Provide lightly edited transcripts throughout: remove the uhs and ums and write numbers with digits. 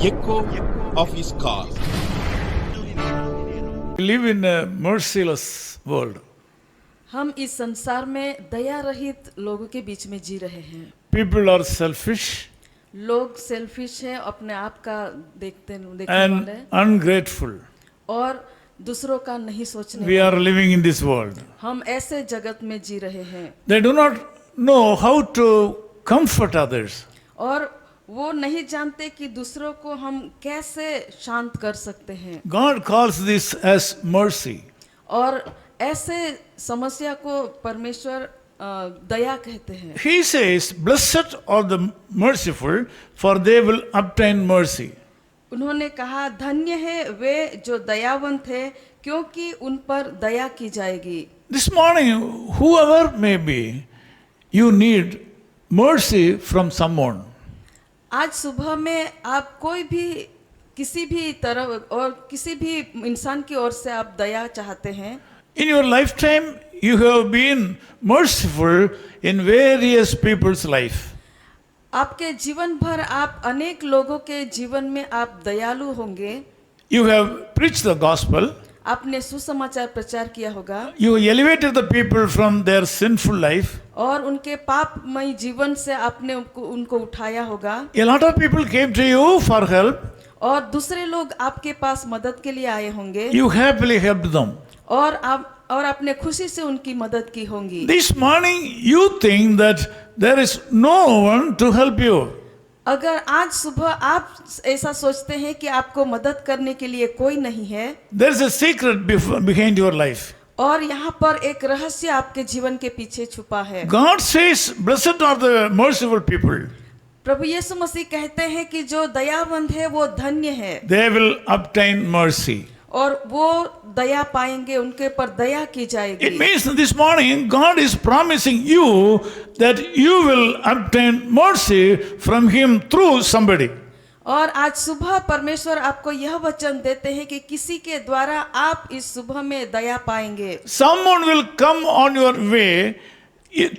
echo of his call. We live in a merciless world. हम इस संसार में दया रहित लोगों के बीच में जी रहे हैं। People are selfish लोग सेल्फिश हैं, अपने आप का देखने and वाले, ungrateful. और दूसरों का नहीं सोचने We वाले। are living in this world. हम ऐसे जगत में जी रहे हैं They do not know how to comfort others. और वो नहीं जानते कि दूसरों को हम कैसे शांत कर सकते हैं। God calls this as mercy. और ऐसे समस्या को परमेश्वर दया कहते हैं। He says, "Blessed are the merciful, for they will obtain mercy." उन्होंने कहा, धन्य है वे जो दयावंत है, क्योंकि उन पर दया की जाएगी। This morning, whoever may be, you need mercy from someone. आज सुबह में आप कोई भी किसी भी तरह और किसी भी इंसान की ओर से आप दया चाहते हैं। In your lifetime, you have been merciful in various people's life. आपके जीवन भर आप अनेक लोगों के जीवन में आप दयालु होंगे। You have preached the gospel. आपने सुसमाचार प्रचार किया होगा You elevated the people from their sinful life. और उनके पापमय जीवन से आपने उनको उठाया होगा। A lot of people came to you for help. और दूसरे लोग आपके पास मदद के लिए आए होंगे You happily helped them. और आपने खुशी से उनकी मदद की होंगी। This morning, you think that there is no one to help you. अगर आज सुबह आप ऐसा सोचते हैं कि आपको मदद करने के लिए कोई नहीं है, There is a secret behind your life. और यहाँ पर एक रहस्य आपके जीवन के पीछे छुपा है। God says, "Blessed are the merciful people. प्रभु यीशु मसीह कहते हैं कि जो दयावंत है वो धन्य है They will obtain mercy." और वो दया पाएंगे, उनके पर दया की It जाएगी। means that this morning God is promising you that you will obtain mercy from Him through somebody. और आज सुबह परमेश्वर आपको यह वचन देते हैं कि किसी के द्वारा आप इस सुबह में दया पाएंगे। Someone will come on your way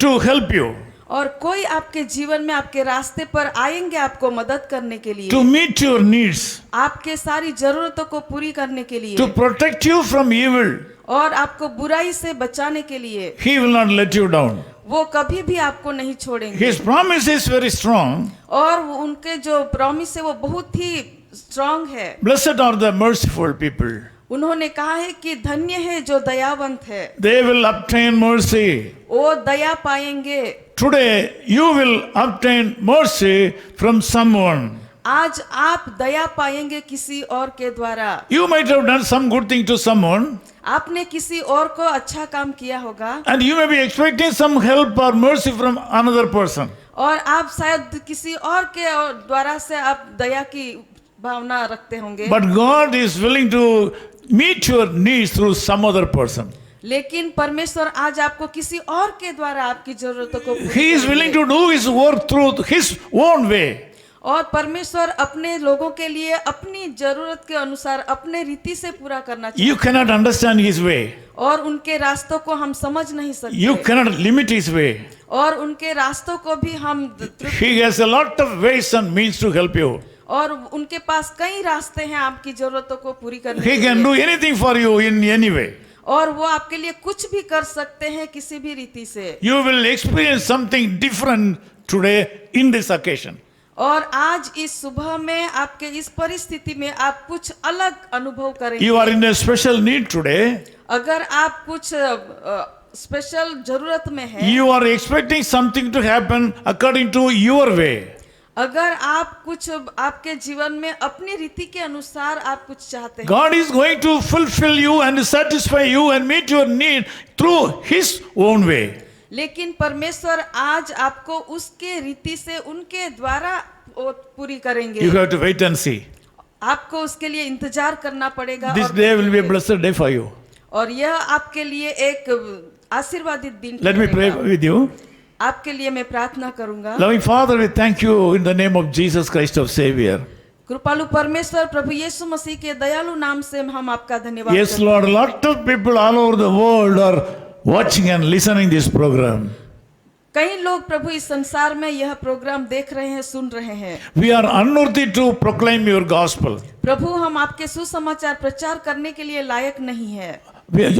to help you, और कोई आपके जीवन में आपके रास्ते पर आएंगे आपको मदद करने के लिए, to meet your needs, आपके सारी जरूरतों को पूरी करने के लिए, to protect you from evil. और आपको बुराई से बचाने के लिए। He will not let you down. वो कभी भी आपको नहीं छोड़ेंगे। His promise is very strong. और उनके जो प्रॉमिस है वो बहुत ही स्ट्रांग है। Blessed are the merciful people. उन्होंने कहा है कि धन्य है जो दयावंत है, They will obtain mercy. वो दया पाएंगे। Today, you will obtain mercy from someone. आज आप दया पाएंगे किसी और के द्वारा। You might have done some good thing to someone, आपने किसी और को अच्छा काम किया होगा and you may be expecting some help or mercy from another person. और आप शायद किसी और के द्वारा से आप दया की भावना रखते होंगे। But God is willing to meet your needs through some other person. लेकिन परमेश्वर आज आपको किसी और के द्वारा आपकी जरूरतों को पूरी He is willing करेंगे। to do His work through His own way. और परमेश्वर अपने लोगों के लिए अपनी जरूरत के अनुसार अपने रीति से पूरा करना चाहिए। You cannot understand His way. और उनके रास्तों को हम समझ नहीं सकते। You cannot limit His way. और उनके रास्तों को भी हम He has a lot of ways and means to help you. और उनके पास कई रास्ते हैं आपकी जरूरतों को पूरी करने He के can do लिए। anything for you in any way. और वो आपके लिए कुछ भी कर सकते हैं किसी भी रीति से। You will experience something different today in this occasion. और आज इस सुबह में आपके इस परिस्थिति में आप कुछ अलग अनुभव करेंगे। You are in a special need today. अगर आप कुछ स्पेशल जरूरत में हैं, You are expecting something to happen according to your way. अगर आप कुछ आपके जीवन में अपनी रीति के अनुसार आप कुछ चाहते हैं, God is going to fulfill you and satisfy you and meet your need through His own way. लेकिन परमेश्वर आज आपको उसके रीति से उनके द्वारा वो पूरी करेंगे। You have to wait and see. आपको उसके लिए इंतजार करना पड़ेगा। This और day will be a blessed day for you. और यह आपके लिए एक आशीर्वादित दिन Let me pray रहेगा। with you. आपके लिए मैं प्रार्थना करूंगा। Loving Father, we thank you in the name of Jesus Christ our Savior. कृपालु परमेश्वर प्रभु यीशु मसीह के दयालु नाम से हम आपका धन्यवाद Yes, करते हैं। Lord, a lot of people all over the world are watching and listening this program. कई लोग प्रभु इस संसार में यह प्रोग्राम देख रहे हैं, सुन रहे हैं। We are unworthy to proclaim your gospel. प्रभु हम आपके सुसमाचार प्रचार करने के लिए लायक नहीं है,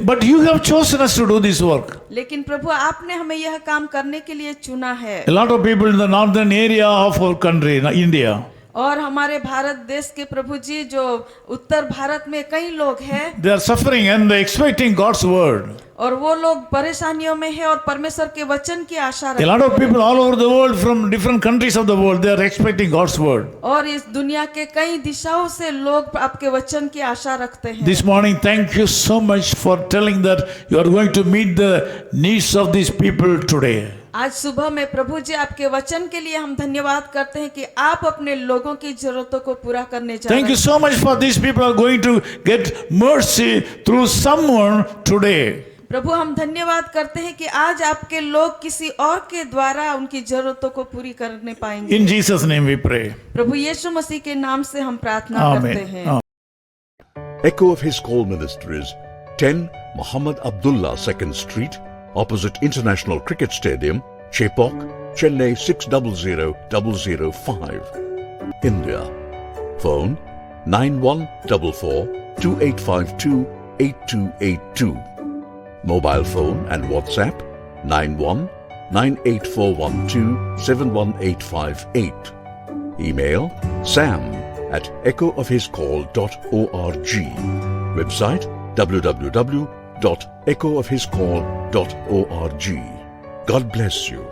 But you have chosen us to do this work. लेकिन प्रभु आपने हमें यह काम करने के लिए चुना है। A lot of people in the northern area of our country, India, और हमारे भारत देश के प्रभु जी जो उत्तर भारत में कई लोग हैं, they are suffering and they are expecting God's word. और वो लोग परेशानियों में है और परमेश्वर के वचन की आशा A lot रखते of हैं। people all over the world from different countries of the world, they are expecting God's word. और इस दुनिया के कई दिशाओं से लोग आपके वचन की आशा रखते हैं। This morning, thank you so much for telling that you are going to meet the needs of these people today. आज सुबह में प्रभु जी आपके वचन के लिए हम धन्यवाद करते हैं कि आप अपने लोगों की जरूरतों को पूरा करने जा रहे Thank you हैं। so much for these people are going to get mercy through someone today. प्रभु हम धन्यवाद करते हैं कि आज आपके लोग किसी और के द्वारा उनकी जरूरतों को पूरी करने पाएंगे। In Jesus' name we pray. प्रभु यीशु मसीह के नाम से हम प्रार्थना करते Amen. हैं। Echo of His Call Ministries, 10 Muhammad Abdullah 2nd Street, opposite International Cricket Stadium, Chepauk, Chennai 600005, India. Phone 9144 2852 8282. Mobile phone and WhatsApp 91 98412 71858. Email sam@echoofhiscall.org. Website www.echoofhiscall.org. God bless you.